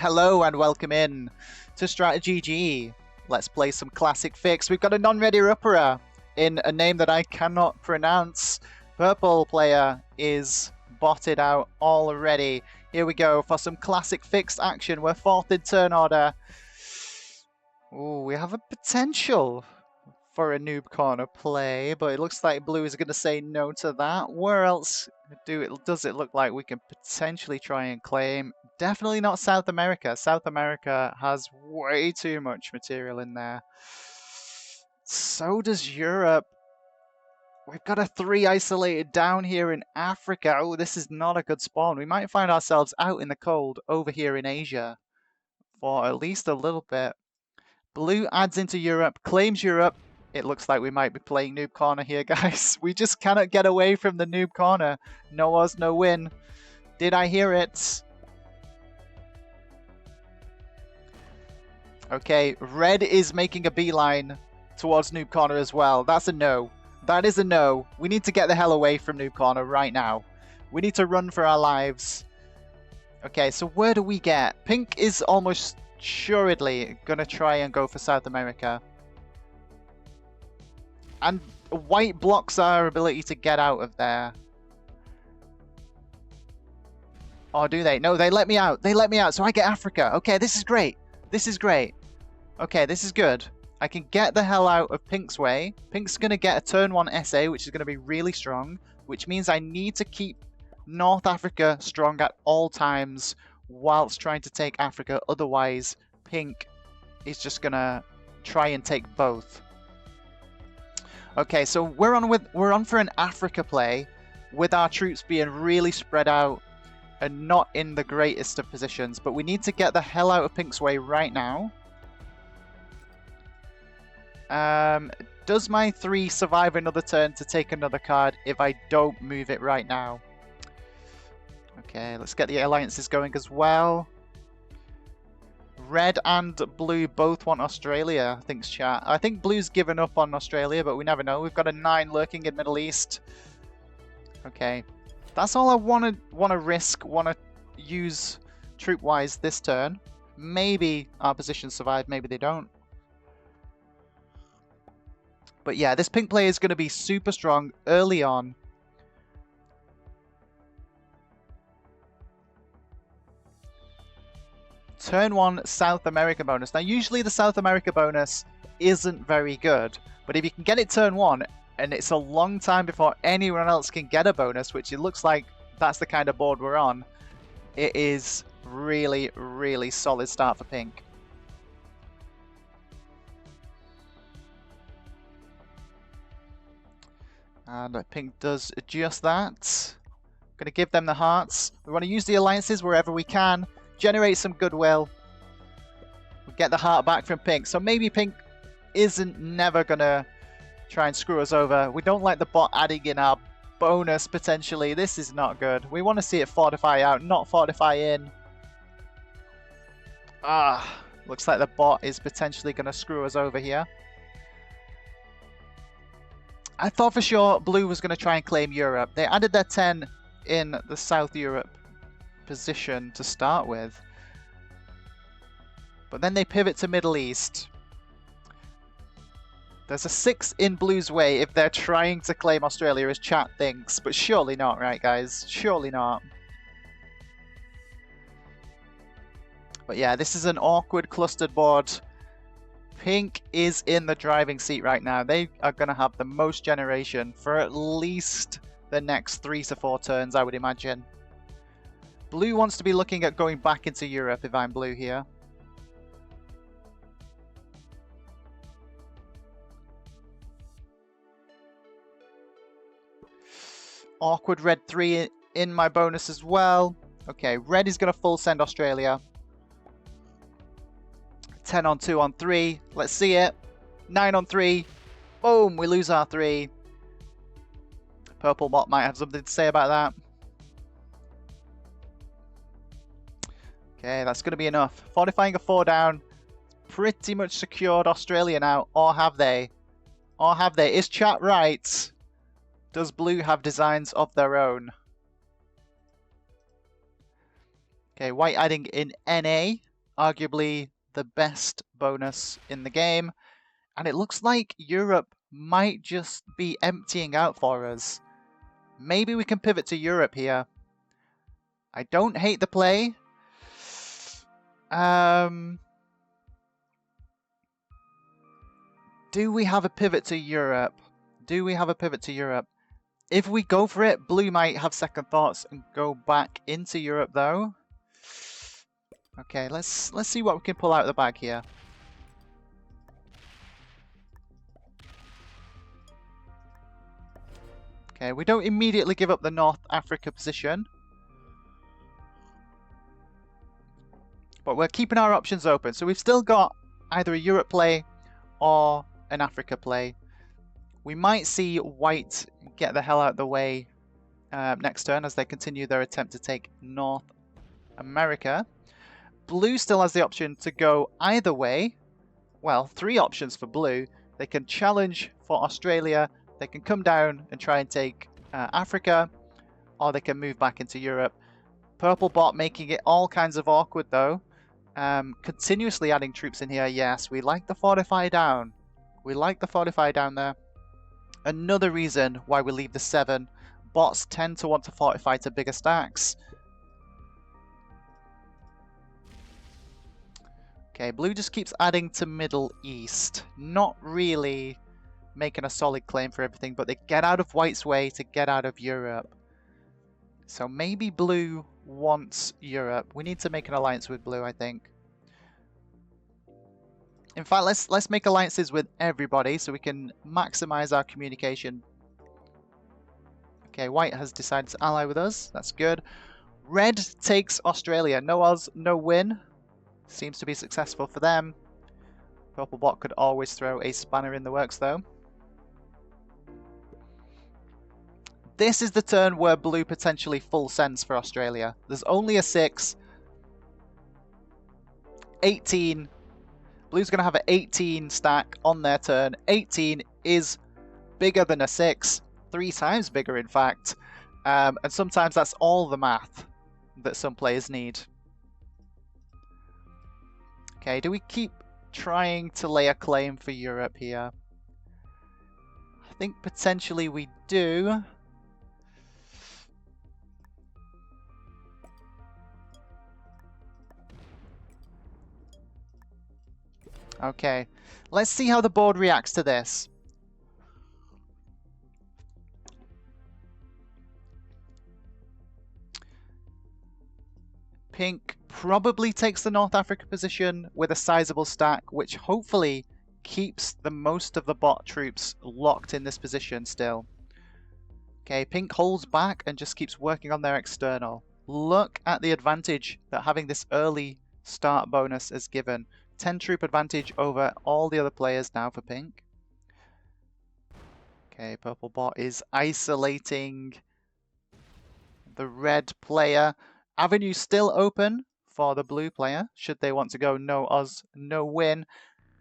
Hello and welcome in to StratiGG. Let's play some classic fix. We've got a non-ready Rupera in a name that I cannot pronounce. Purple player is botted out already. Here we go for some classic fixed action. We're fourth in turn order. Ooh, we have a potential for a noob corner play, but it looks like blue is going to say no to that. Where else does it look like we can potentially try and claim? Definitely not South America. South America has way too much material in there. So does Europe. We've got a 3 isolated down here in Africa. Oh, this is not a good spawn. We might find ourselves out in the cold over here in Asia for at least a little bit. Blue adds into Europe, claims Europe. It looks like we might be playing noob corner here, guys. We just cannot get away from the noob corner. No odds, no win. Did I hear it? Okay, red is making a beeline towards noob corner as well. That's a no. That is a no. We need to get the hell away from noob corner right now. We need to run for our lives. Okay, so where do we get? Pink is almost assuredly gonna try and go for South America. And white blocks our ability to get out of there. Or do they? No, they let me out. They let me out, so I get Africa. Okay, this is great. This is great. Okay, this is good. I can get the hell out of Pink's way. Pink's going to get a turn 1 SA, which is going to be really strong, which means I need to keep North Africa strong at all times whilst trying to take Africa. Otherwise, Pink is just going to try and take both. Okay, so we're on for an Africa play with our troops being really spread out and not in the greatest of positions, but we need to get the hell out of Pink's way right now. Does my 3 survive another turn to take another card if I don't move it right now? Okay, let's get the alliances going as well. Red and blue both want Australia, I think's chat. I think blue's given up on Australia, but we never know. We've got a 9 lurking in Middle East. Okay, that's all I want to risk, want to use troop-wise this turn. Maybe our positions survive, maybe they don't. But yeah, this pink player is going to be super strong early on. Turn 1 South America bonus. Now, usually the South America bonus isn't very good, but if you can get it turn 1, and it's a long time before anyone else can get a bonus, which it looks like that's the kind of board we're on, it is really, really solid start for pink. And pink does just that. Going to give them the hearts. We want to use the alliances wherever we can. Generate some goodwill. We get the heart back from pink. So maybe pink isn't never going to try and screw us over. We don't like the bot adding in our bonus potentially. This is not good. We want to see it fortify out, not fortify in. Looks like the bot is potentially going to screw us over here. I thought for sure blue was going to try and claim Europe. They added their 10 in the South Europe position to start with. But then they pivot to Middle East. There's a 6 in blue's way if they're trying to claim Australia, as chat thinks. But surely not, right, guys? Surely not. But yeah, this is an awkward clustered board. Pink is in the driving seat right now. They are going to have the most generation for at least the next 3 to 4 turns, I would imagine. Blue wants to be looking at going back into Europe if I'm blue here. Awkward red 3 in my bonus as well. Okay, red is going to full send Australia. 10 on 2 on 3. Let's see it. 9 on 3. Boom, we lose our 3. Purple bot might have something to say about that. Okay, that's going to be enough. Fortifying a 4 down. Pretty much secured Australia now. Or have they? Or have they? Is chat right? Does blue have designs of their own? Okay, white adding in NA. arguably the best bonus in the game. And it looks like Europe might just be emptying out for us. Maybe we can pivot to Europe here. I don't hate the play. Do we have a pivot to Europe? Do we have a pivot to Europe? If we go for it, Blue might have second thoughts and go back into Europe though. Okay, let's see what we can pull out of the bag here. Okay, we don't immediately give up the North Africa position. But we're keeping our options open. So we've still got either a Europe play or an Africa play. We might see White get the hell out of the way next turn as they continue their attempt to take North America. Blue still has the option to go either way. Well, 3 options for Blue. They can challenge for Australia, they can come down and try and take Africa, or they can move back into Europe. Purple bot making it all kinds of awkward though. Continuously adding troops in here. Yes, we like the fortify down. We like the fortify down there. Another reason why we leave the 7. Bots tend to want to fortify to bigger stacks. Okay, Blue just keeps adding to Middle East. Not really making a solid claim for everything, but they get out of White's way to get out of Europe. So maybe Blue wants Europe. We need to make an alliance with Blue, I think. In fact, let's make alliances with everybody so we can maximize our communication. Okay, White has decided to ally with us. That's good. Red takes Australia. No odds, no win. Seems to be successful for them. Purple bot could always throw a spanner in the works though. This is the turn where Blue potentially full sends for Australia. There's only a 6. 18. Blue's going to have an 18 stack on their turn. 18 is bigger than a 6. 3 times bigger, in fact. And sometimes that's all the math that some players need. Okay, do we keep trying to lay a claim for Europe here? I think potentially we do. Okay, let's see how the board reacts to this. Pink probably takes the North Africa position with a sizable stack, which hopefully keeps the most of the bot troops locked in this position still. Okay, Pink holds back and just keeps working on their external. Look at the advantage that having this early start bonus is given. 10 troop advantage over all the other players now for Pink. Okay, Purple bot is isolating the red player. Avenue still open for the blue player, should they want to go no Oz, no win.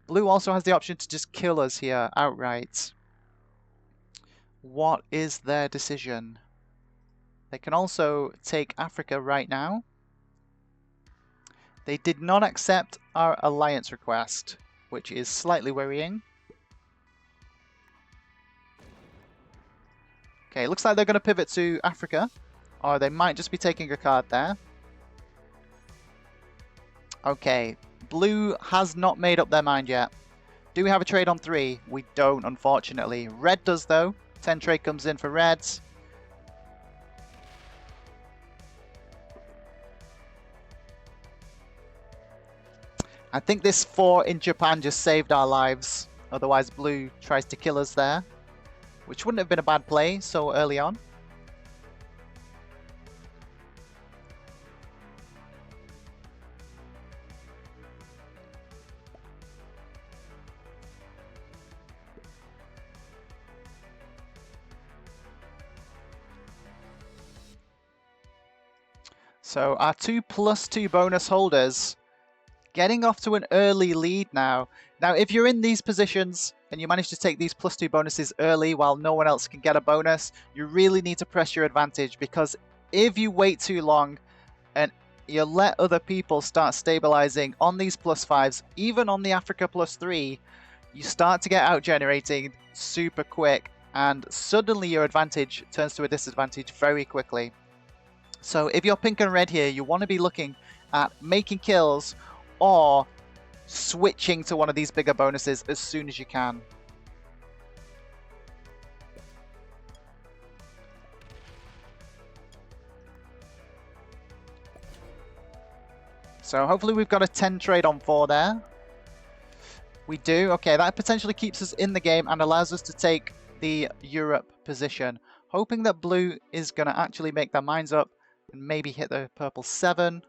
Blue also has the option to just kill us here outright. What is their decision? They can also take Africa right now. They did not accept our alliance request, which is slightly worrying. Okay, looks like they're going to pivot to Africa, or they might just be taking a card there. Okay, blue has not made up their mind yet. Do we have a trade on 3? We don't, unfortunately. Red does, though. 10 trade comes in for reds. I think this 4 in Japan just saved our lives. Otherwise, blue tries to kill us there, which wouldn't have been a bad play so early on. So our 2+2 bonus holders getting off to an early lead now. Now, if you're in these positions and you manage to take these +2 bonuses early while no one else can get a bonus, you really need to press your advantage, because if you wait too long and you let other people start stabilizing on these +5s, even on the Africa +3, you start to get out generating super quick, and suddenly your advantage turns to a disadvantage very quickly. So if you're pink and red here, you want to be looking at making kills or switching to one of these bigger bonuses as soon as you can. So hopefully we've got a 10 trade on 4 there. We do. Okay, that potentially keeps us in the game and allows us to take the Europe position. Hoping that blue is going to actually make their minds up and maybe hit the purple 7.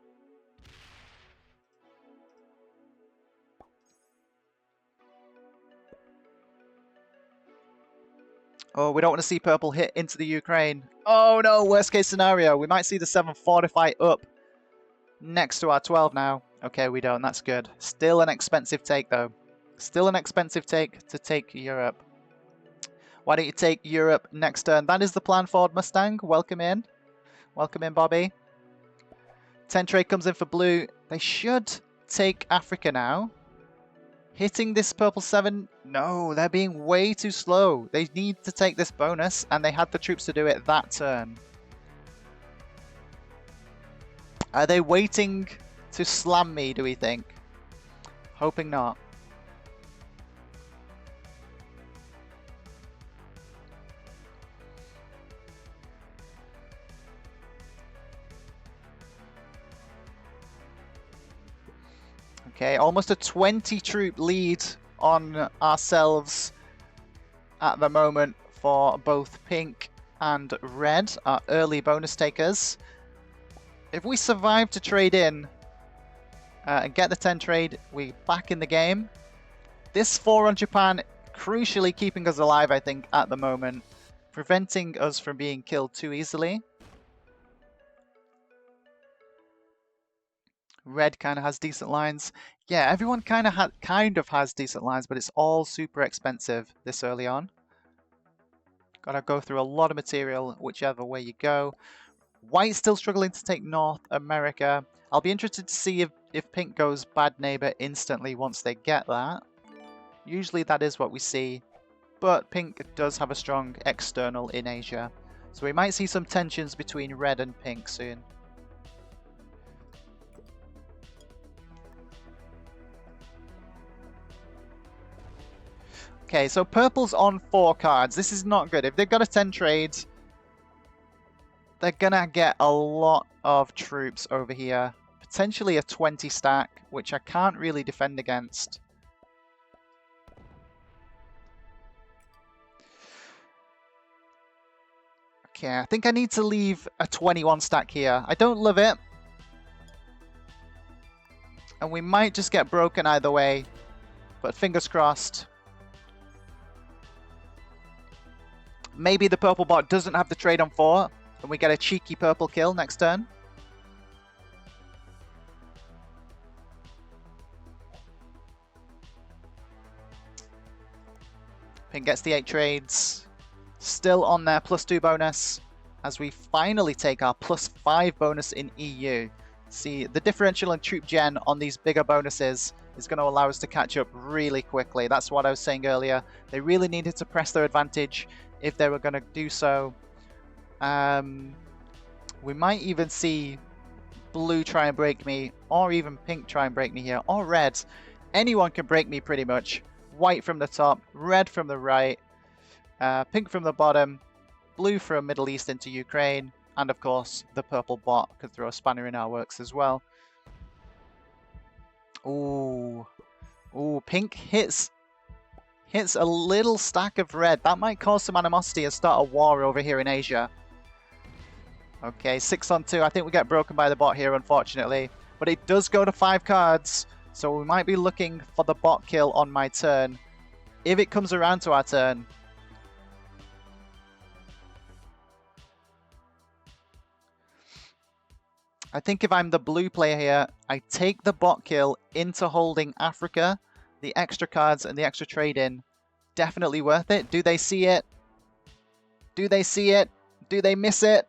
Oh, we don't want to see purple hit into the Ukraine. Oh no, worst case scenario. We might see the 7 fortify up next to our 12 now. Okay, we don't. That's good. Still an expensive take though. Still an expensive take to take Europe. Why don't you take Europe next turn? That is the plan, Ford Mustang. Welcome in. Welcome in, Bobby. 10 trade comes in for blue. They should take Africa now. Hitting this purple 7. No, they're being way too slow. They need to take this bonus, and they had the troops to do it that turn. Are they waiting to slam me, do we think? Hoping not. Okay, almost a 20 troop lead on ourselves at the moment for both pink and red, our early bonus takers. If we survive to trade in and get the 10 trade, we're back in the game. This 4 on Japan, crucially keeping us alive, I think, at the moment, preventing us from being killed too easily. Red kind of has decent lines. Yeah, everyone kind of has decent lines, but it's all super expensive this early on. Gotta go through a lot of material whichever way you go. White's still struggling to take North America. I'll be interested to see if pink goes bad neighbor instantly once they get that. Usually that is what we see, but pink does have a strong external in Asia. So we might see some tensions between red and pink soon. Okay, so purple's on 4 cards. This is not good. If they've got a 10 trade, they're gonna get a lot of troops over here. Potentially a 20 stack, which I can't really defend against. Okay, I think I need to leave a 21 stack here. I don't love it. And we might just get broken either way. But fingers crossed. Maybe the purple bot doesn't have the trade on 4, and we get a cheeky purple kill next turn. Pink gets the 8 trades. Still on their +2 bonus, as we finally take our +5 bonus in EU. See, the differential in troop gen on these bigger bonuses is going to allow us to catch up really quickly. That's what I was saying earlier. They really needed to press their advantage if they were going to do so. We might even see blue try and break me, or even pink try and break me here, or red. Anyone can break me pretty much. White from the top, red from the right, pink from the bottom, blue from Middle East into Ukraine, and of course the purple bot could throw a spanner in our works as well. Ooh, pink hits a little stack of red. That might cause some animosity and start a war over here in Asia. Okay, 6 on 2. I think we get broken by the bot here, unfortunately. But it does go to 5 cards, so we might be looking for the bot kill on my turn. If it comes around to our turn. I think if I'm the blue player here, I take the bot kill into holding Africa. The extra cards and the extra trade-in, definitely worth it. Do they see it? Do they see it? Do they miss it?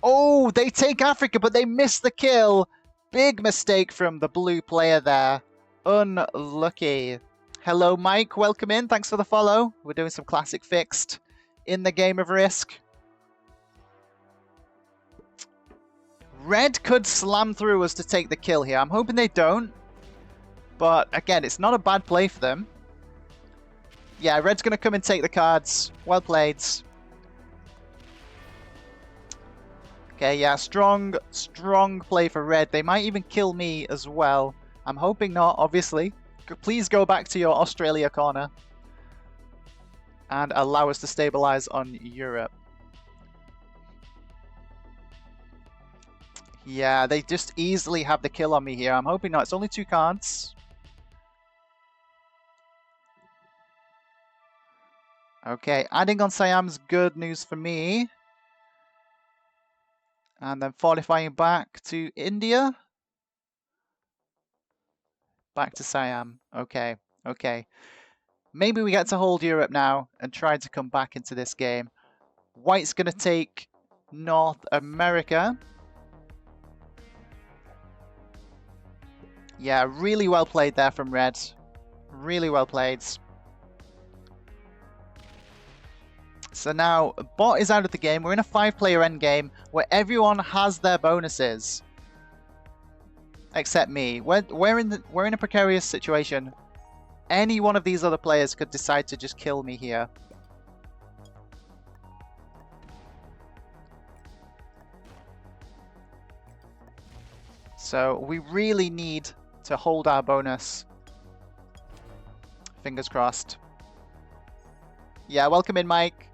Oh, they take Africa, but they miss the kill. Big mistake from the blue player there. Unlucky. Hello, Mike. Welcome in. Thanks for the follow. We're doing some classic fixed in the game of Risk. Red could slam through us to take the kill here. I'm hoping they don't. But again, it's not a bad play for them. Yeah, Red's going to come and take the cards. Well played. Okay, yeah, strong play for Red. They might even kill me as well. I'm hoping not, obviously. Please go back to your Australia corner. And allow us to stabilize on Europe. Yeah, they just easily have the kill on me here. I'm hoping not. It's only 2 cards. Okay, adding on Siam's good news for me. And then fortifying back to India. Back to Siam. Okay, okay. Maybe we get to hold Europe now and try to come back into this game. White's going to take North America. Yeah, really well played there from Red. Really well played. So now, Bot is out of the game. We're in a 5-player endgame where everyone has their bonuses. Except me. We're in a precarious situation. Any one of these other players could decide to just kill me here. So we really need to hold our bonus. Fingers crossed. Yeah, welcome in, Mike.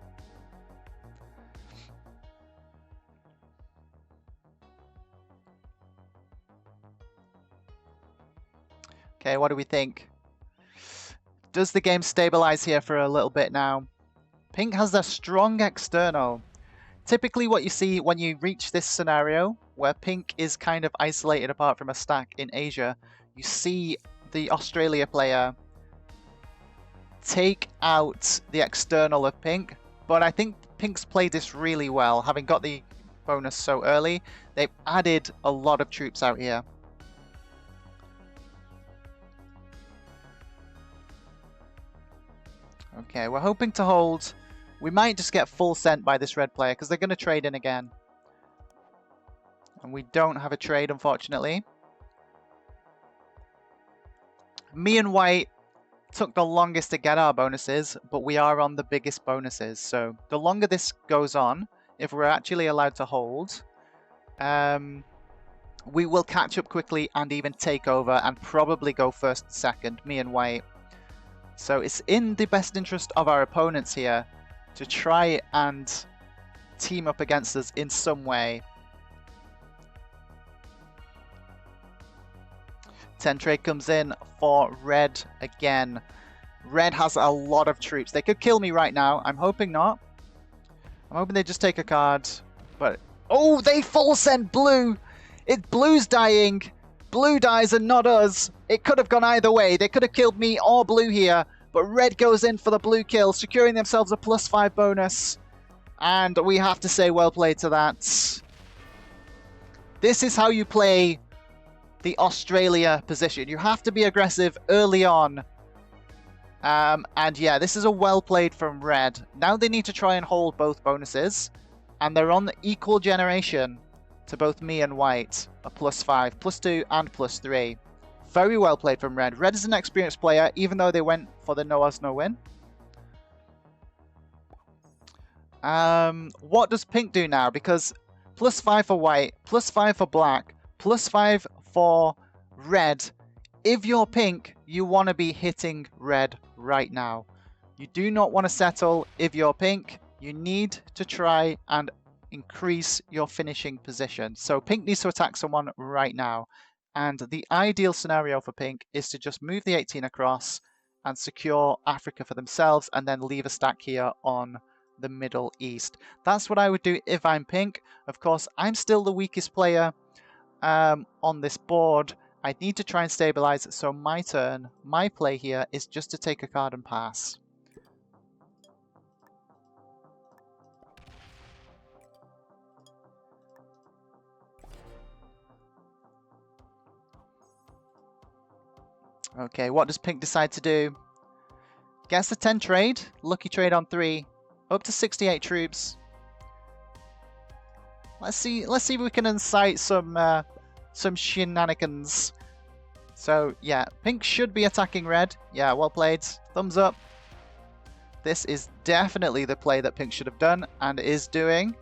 Okay, what do we think? Does the game stabilize here for a little bit now? Pink has a strong external. Typically what you see when you reach this scenario, where Pink is kind of isolated apart from a stack in Asia, you see the Australia player take out the external of Pink, but I think Pink's played this really well, having got the bonus so early. They've added a lot of troops out here. Okay, we're hoping to hold. We might just get full sent by this red player because they're going to trade in again. And we don't have a trade, unfortunately. Me and White took the longest to get our bonuses, but we are on the biggest bonuses. So the longer this goes on, if we're actually allowed to hold, we will catch up quickly and even take over and probably go first and second, me and White. So it's in the best interest of our opponents here to try and team up against us in some way. 10 trade comes in for Red again. Red has a lot of troops. They could kill me right now. I'm hoping not. I'm hoping they just take a card. But oh, they full send Blue. Blue's dying. Blue dies and not us. It could have gone either way. They could have killed me or Blue here. But Red goes in for the Blue kill, securing themselves a +5 bonus. And we have to say well played to that. This is how you play the Australia position. You have to be aggressive early on. And yeah, this is a well played from Red. Now they need to try and hold both bonuses. And they're on the equal generation to both me and White. A +5, +2, and +3. Very well played from Red. Red is an experienced player, even though they went for the no-odds, no-win. What does Pink do now? Because +5 for White, +5 for Black, +5 for Red. If you're Pink, you want to be hitting Red right now. You do not want to settle. If you're Pink, you need to try and increase your finishing position. So Pink needs to attack someone right now. And the ideal scenario for Pink is to just move the 18 across and secure Africa for themselves and then leave a stack here on the Middle East. That's what I would do if I'm Pink. Of course, I'm still the weakest player on this board. I need to try and stabilize, so my turn, my play here is just to take a card and pass. Okay, what does pink decide to do? Gets the 10 trade. Lucky trade on 3. Up to 68 troops. Let's see if we can incite some shenanigans. So, yeah, pink should be attacking red. Yeah, well played. Thumbs up. This is definitely the play that pink should have done and is doing.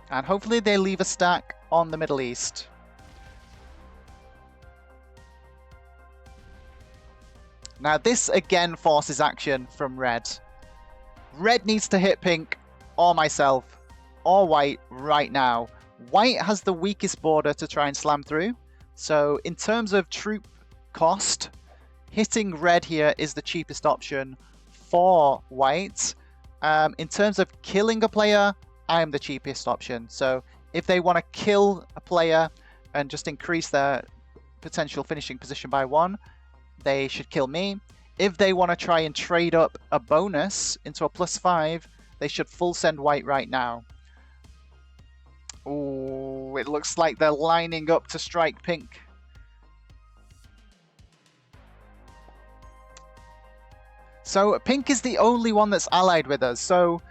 And hopefully they leave a stack on the Middle East. Now this again forces action from red. Red needs to hit pink or myself or white right now. White has the weakest border to try and slam through. So in terms of troop cost, hitting red here is the cheapest option for white. In terms of killing a player, I am the cheapest option. So if they want to kill a player and just increase their potential finishing position by 1, they should kill me. If they want to try and trade up a bonus into a +5, they should full send white right now. Ooh, it looks like they're lining up to strike pink. So pink is the only one that's allied with us. So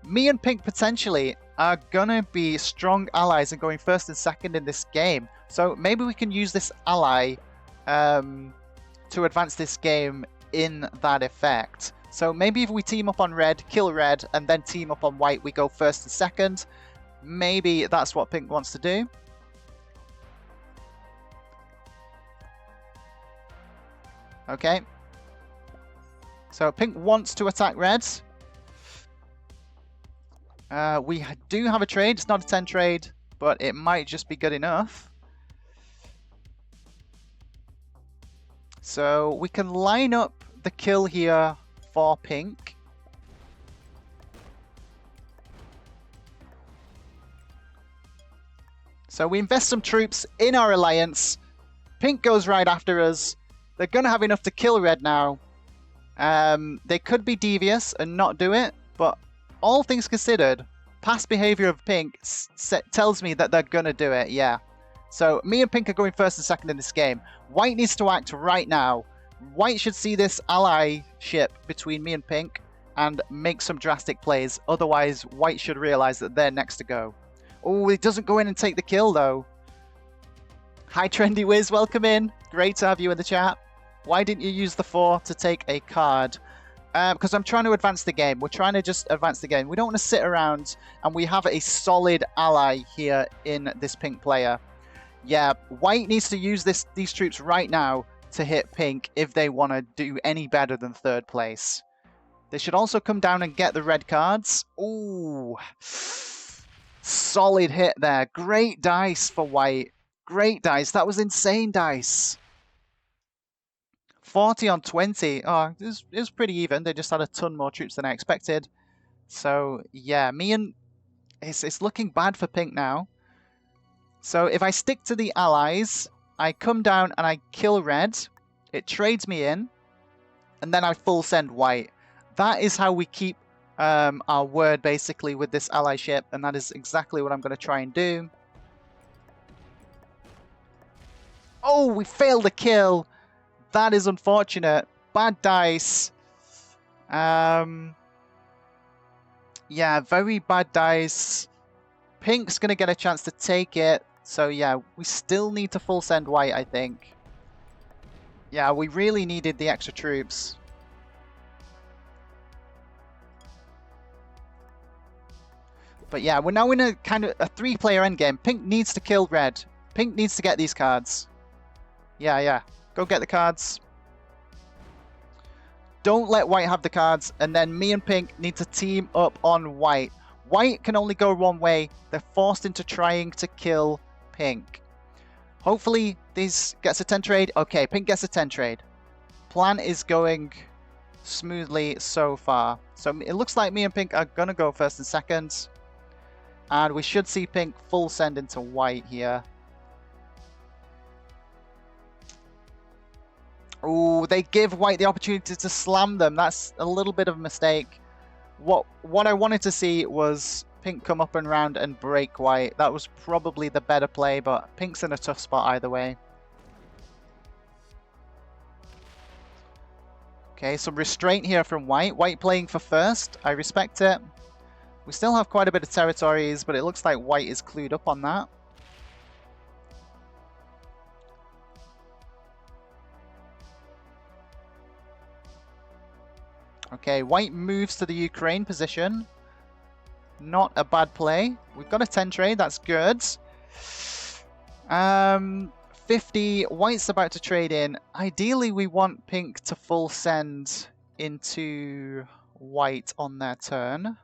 me and pink potentially are gonna be strong allies and going first and second in this game. So maybe we can use this ally to advance this game in that effect. So maybe if we team up on red, kill red, and then team up on white, we go first and second. Maybe that's what pink wants to do. Okay. So pink wants to attack red. We do have a trade. It's not a 10 trade, but it might just be good enough. So we can line up the kill here for pink. So we invest some troops in our alliance. Pink goes right after us. They're going to have enough to kill red now. They could be devious and not do it, but all things considered, past behavior of pink tells me that they're going to do it, yeah. So me and pink are going first and second in this game. White needs to act right now. White should see this allyship between me and pink and make some drastic plays. Otherwise, white should realize that they're next to go. Oh, it doesn't go in and take the kill, though. Hi, Trendy Wiz. Welcome in. Great to have you in the chat. Why didn't you use the 4 to take a card? Because I'm trying to advance the game. We're trying to just advance the game. We don't want to sit around, and we have a solid ally here in this pink player. Yeah, white needs to use these troops right now to hit pink if they want to do any better than 3rd place. They should also come down and get the red cards. Ooh. Solid hit there. Great dice for white. Great dice. That was insane dice. 40 on 20. Oh, it was pretty even. They just had a ton more troops than I expected. So, yeah, it's looking bad for pink now. So if I stick to the allies, I come down and I kill red. It trades me in. And then I full send white. That is how we keep our word, basically, with this allyship. And that is exactly what I'm going to try and do. Oh, we failed the kill. That is unfortunate. Bad dice. Yeah, very bad dice. Pink's going to get a chance to take it. So yeah, we still need to full send white, I think. Yeah, we really needed the extra troops. But yeah, we're now in a kind of a 3-player endgame. Pink needs to kill red. Pink needs to get these cards. Yeah. Go get the cards. Don't let white have the cards. And then me and pink need to team up on white. White can only go one way. They're forced into trying to kill pink. Hopefully this gets a 10 trade. Okay, pink gets a 10 trade. Plan is going smoothly so far. So it looks like me and pink are going to go first and second. And we should see pink full send into white here. Oh, they give white the opportunity to slam them. That's a little bit of a mistake. What I wanted to see was pink come up and round and break white. That was probably the better play, but pink's in a tough spot either way. Okay, some restraint here from White. White playing for first. I respect it. We still have quite a bit of territories, but it looks like White is clued up on that. Okay, White moves to the Ukraine position. Not a bad play. We've got a 10 trade, that's good. 50, White's about to trade in. Ideally, we want Pink to full send into White on their turn.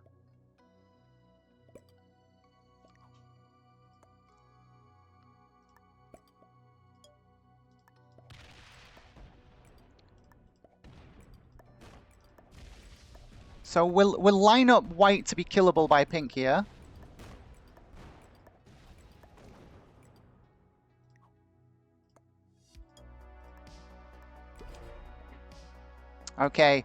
So we'll line up White to be killable by Pink here. Okay.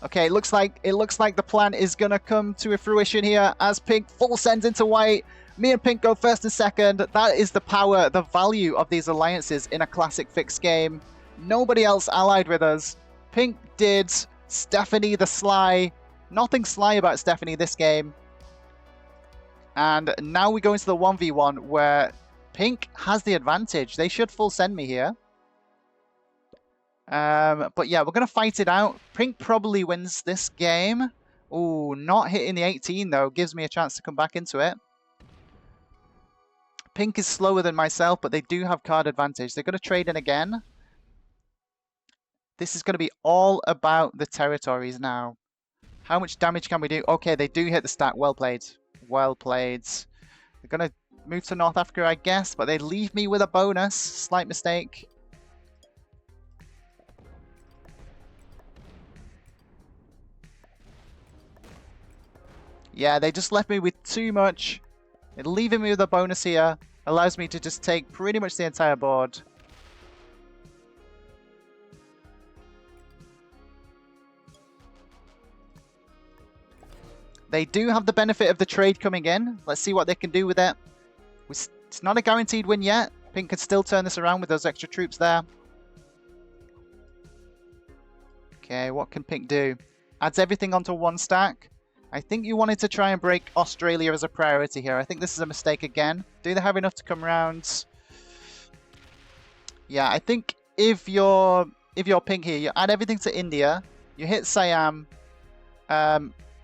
Okay, it looks like the plan is gonna come to a fruition here as Pink full sends into White. Me and Pink go first and second. That is the power, the value of these alliances in a classic fixed game. Nobody else allied with us. Pink did. Stephanie the Sly. Nothing sly about Stephanie this game. And now we go into the 1v1 where Pink has the advantage. They should full send me here. But yeah, we're going to fight it out. Pink probably wins this game. Ooh, not hitting the 18 though. Gives me a chance to come back into it. Pink is slower than myself, but they do have card advantage. They're going to trade in again. This is going to be all about the territories now. How much damage can we do? Okay, they do hit the stack. Well played. Well played. They're going to move to North Africa, I guess, but they leave me with a bonus. Slight mistake. Yeah, they just left me with too much. They're leaving me with a bonus here. Allows me to just take pretty much the entire board. They do have the benefit of the trade coming in. Let's see what they can do with it. It's not a guaranteed win yet. Pink can still turn this around with those extra troops there. Okay, what can Pink do? Adds everything onto one stack. I think you wanted to try and break Australia as a priority here. I think this is a mistake again. Do they have enough to come around? Yeah, I think if you're Pink here, you add everything to India, you hit Siam,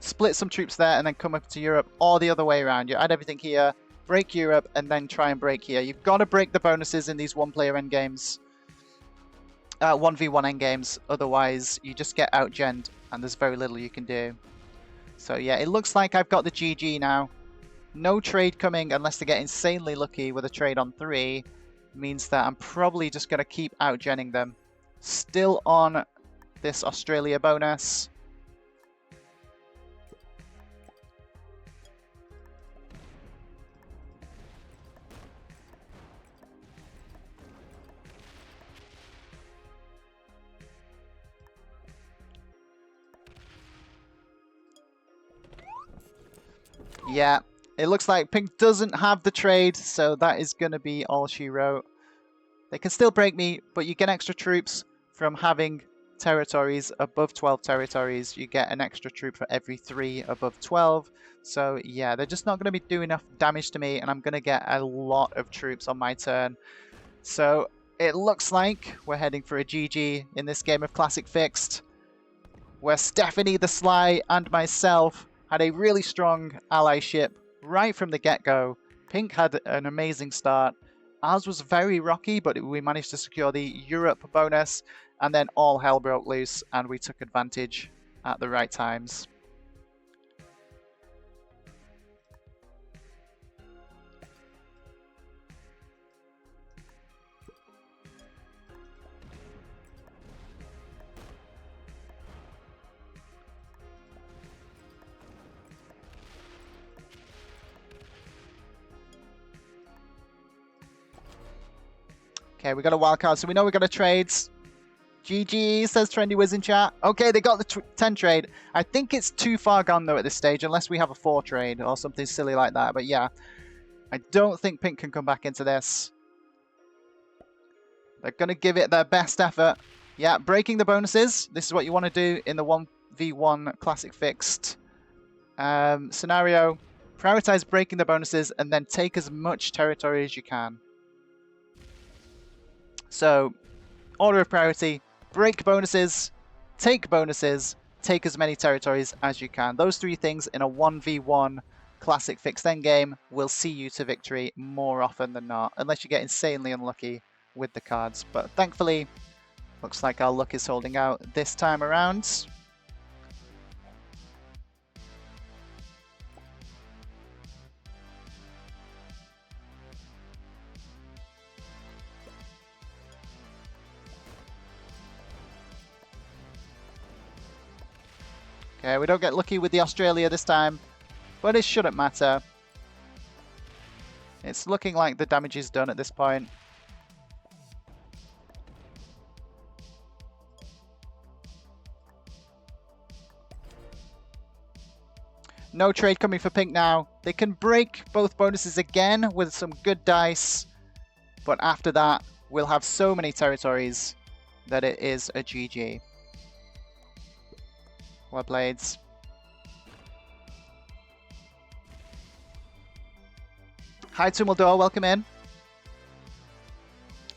split some troops there, and then come up to Europe, or the other way around. You add everything here, break Europe, and then try and break here. You've got to break the bonuses in these one-player endgames. 1v1 endgames, otherwise you just get outgenned, and there's very little you can do. So yeah, it looks like I've got the GG now. No trade coming unless they get insanely lucky with a trade on 3. Means that I'm probably just going to keep outgenning them. Still on this Australia bonus. Yeah, it looks like Pink doesn't have the trade, so that is going to be all she wrote. They can still break me, but you get extra troops from having territories above 12 territories. You get an extra troop for every 3 above 12. So yeah, they're just not going to be doing enough damage to me, and I'm going to get a lot of troops on my turn. So it looks like we're heading for a GG in this game of Classic Fixed, where Stephanie the Sly and myself had a really strong allyship right from the get-go. Pink had an amazing start. Ours was very rocky, but we managed to secure the Europe bonus, and then all hell broke loose, and we took advantage at the right times. Okay, we got a wild card, so we know we got a trade. GG, says Trendy Wiz in chat. Okay, they got the 10 trade. I think it's too far gone, though, at this stage, unless we have a 4 trade or something silly like that. But yeah, I don't think Pink can come back into this. They're going to give it their best effort. Yeah, breaking the bonuses. This is what you want to do in the 1v1 classic fixed scenario. Prioritize breaking the bonuses and then take as much territory as you can. So, order of priority, break bonuses, take as many territories as you can. Those three things in a 1v1 classic fixed endgame will see you to victory more often than not, unless you get insanely unlucky with the cards. But thankfully, looks like our luck is holding out this time around. Okay, we don't get lucky with the Australia this time, but it shouldn't matter. It's looking like the damage is done at this point. No trade coming for pink now. They can break both bonuses again with some good dice, but after that, we'll have so many territories that it is a GG. Well played. Hi Tumildor, welcome in.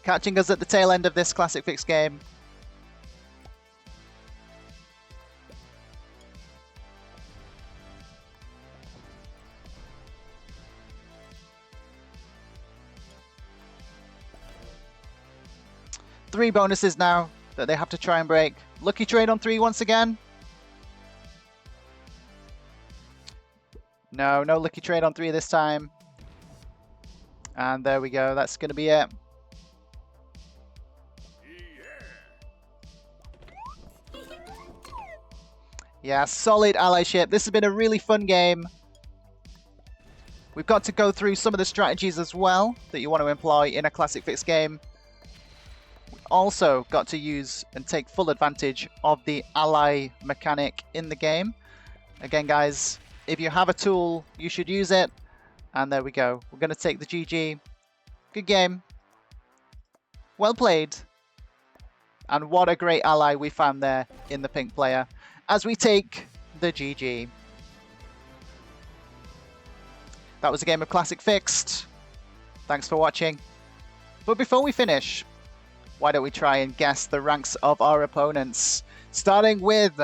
Catching us at the tail end of this classic fixed game. Three bonuses now that they have to try and break. Lucky trade on 3 once again. No lucky trade on 3 this time. And there we go, that's going to be it. Yeah, solid allyship. This has been a really fun game. We've got to go through some of the strategies as well that you want to employ in a classic fixed game. We also got to use and take full advantage of the ally mechanic in the game. Again, guys, if you have a tool, you should use it. And there we go. We're going to take the GG. Good game. Well played. And what a great ally we found there in the pink player as we take the GG. That was a game of Classic Fixed. Thanks for watching. But before we finish, why don't we try and guess the ranks of our opponents? Starting with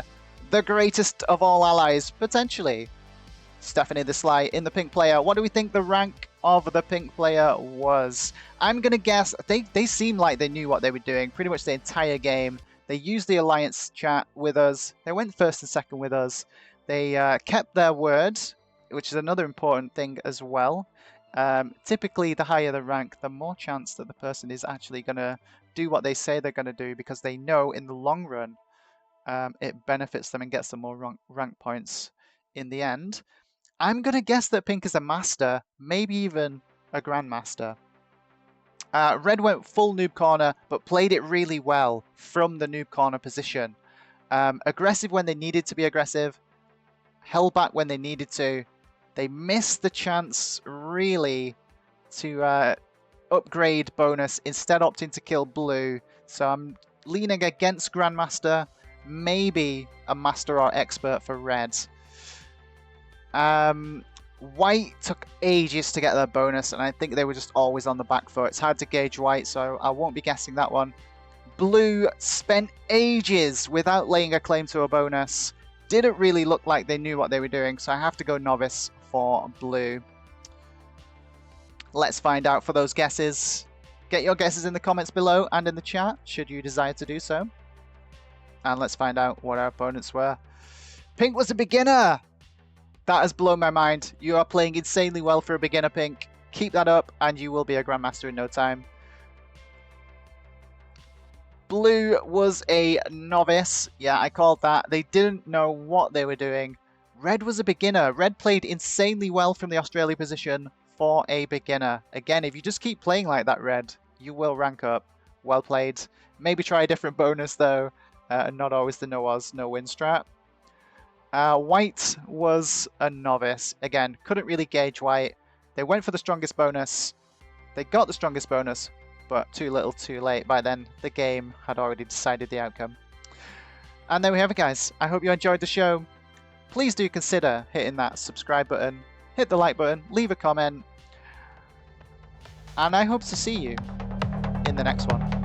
the greatest of all allies, potentially. Stephanie the Sly in the pink player. What do we think the rank of the pink player was? I'm going to guess they seemed like they knew what they were doing pretty much the entire game. They used the alliance chat with us. They went first and second with us. They kept their word, which is another important thing as well. Typically, the higher the rank, the more chance that the person is actually going to do what they say they're going to do, because they know in the long run it benefits them and gets them more rank points in the end. I'm going to guess that pink is a master, maybe even a grandmaster. Red went full noob corner, but played it really well from the noob corner position. Aggressive when they needed to be aggressive, held back when they needed to. They missed the chance, really, to upgrade bonus, instead opting to kill blue. So I'm leaning against grandmaster, maybe a master or expert for red. White took ages to get their bonus, and I think they were just always on the back foot. It's hard to gauge white, so I won't be guessing that one. Blue spent ages without laying a claim to a bonus. Didn't really look like they knew what they were doing, so I have to go novice for blue. Let's find out for those guesses. Get your guesses in the comments below and in the chat, should you desire to do so. And let's find out what our opponents were. Pink was a beginner! That has blown my mind. You are playing insanely well for a beginner, Pink. Keep that up and you will be a grandmaster in no time. Blue was a novice. Yeah, I called that. They didn't know what they were doing. Red was a beginner. Red played insanely well from the Australia position for a beginner. Again, if you just keep playing like that, Red, you will rank up. Well played. Maybe try a different bonus, though, and not always the no-Oz, no-win strat. White was a novice. Again, couldn't really gauge white. They went for the strongest bonus. They got the strongest bonus, but too little too late. By then, the game had already decided the outcome. And there we have it, guys. I hope you enjoyed the show. Please do consider hitting that subscribe button, hit the like button, leave a comment, and I hope to see you in the next one.